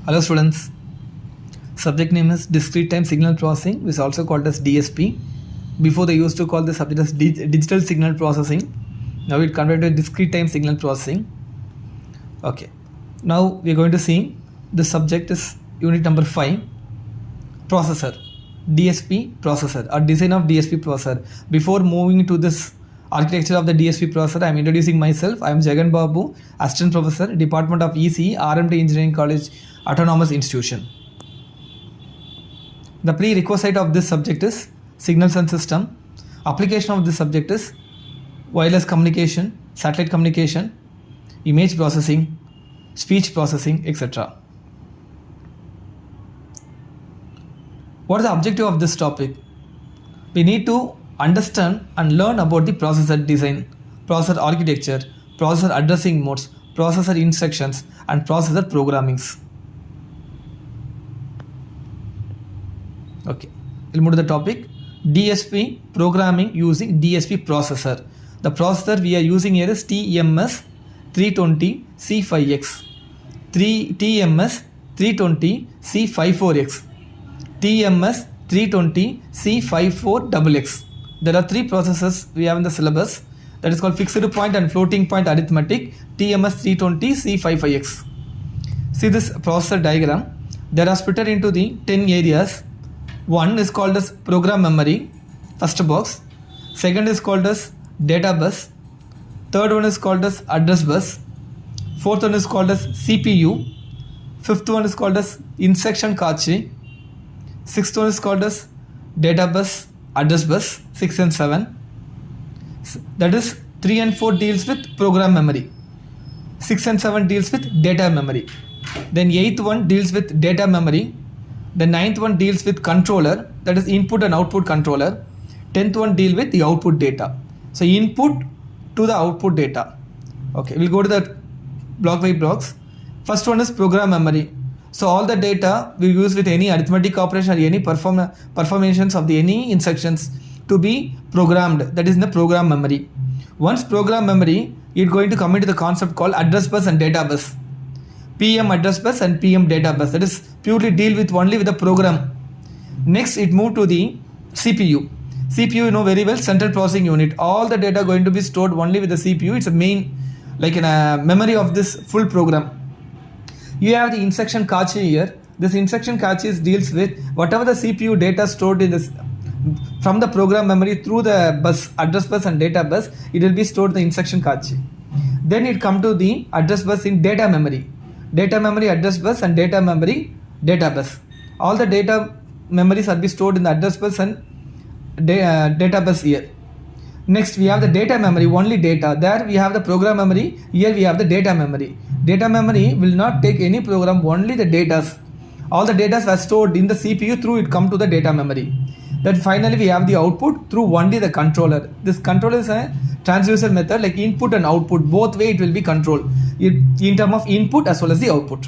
Hello students, subject name is discrete time signal processing, which is also called as DSP. Before they used to call the subject as digital signal processing. Now it converted to discrete time signal processing. Okay, now we are going to see the subject is unit number 5, processor, DSP processor or design of DSP processor. Before moving to this architecture of the DSP processor, I am introducing myself. I am Jagan Babu, Assistant Professor, Department of ECE, RMT Engineering College, Autonomous Institution. The prerequisite of this subject is signals and system. Application of this subject is wireless communication, satellite communication, image processing, speech processing, etc. What is the objective of this topic? We need to understand and learn about the processor design, processor architecture, processor addressing modes, processor instructions, and processor programmings. Okay, we'll move to the topic. DSP programming using DSP processor. The processor we are using here is TMS 320 C5X, TMS 320 C54X, TMS 320 C54XX. There are three processors we have in the syllabus, that is called fixed point and floating point arithmetic, TMS 320 C55X. See this processor diagram. They are split into the 10 areas. One is called as program memory, first box. Second is called as data bus. Third one is called as address bus. Fourth one is called as CPU. Fifth one is called as instruction cache. Sixth one is called as data bus, address bus, 6 and 7. That is 3 and 4 deals with program memory. 6 and 7 deals with data memory. Then 8th one deals with data memory. The 9th one deals with controller, that is input and output controller. 10th one deal with the output data. So input to the output data. Okay, we'll go to the block by blocks. First one is program memory. So all the data we use with any arithmetic operation or any performations of the any instructions to be programmed, that is in the program memory. Once program memory, it's going to come into the concept called address bus and data bus. PM address bus and PM data bus, that is purely deal with only with the program. Next it moved to the CPU. CPU, you know very well, central processing unit. All the data going to be stored only with the CPU. It's a main, like in a memory of this full program. You have the instruction cache here. This instruction cache deals with whatever the CPU data stored in this from the program memory through the bus, address bus and data bus. It will be stored in the instruction cache. Then it come to the address bus in data memory. Data memory address bus and data memory data bus. All the data memories are be stored in the address bus and data bus here. Next we have the data memory, only data. There we have the program memory. Here we have the data memory. Data memory will not take any program, only the data. All the data are stored in the CPU, through it come to the data memory. Then finally we have the output through only the controller. This controller is a transducer method, like input and output. Both way it will be controlled in terms of input as well as the output.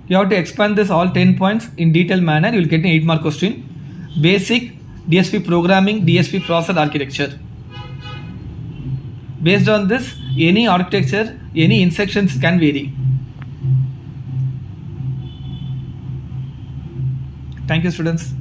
You have to expand this all 10 points in detailed manner. You will get an 8-mark question. Basic DSP programming, DSP processor architecture. Based on this, any architecture, any instructions can vary. Thank you, students.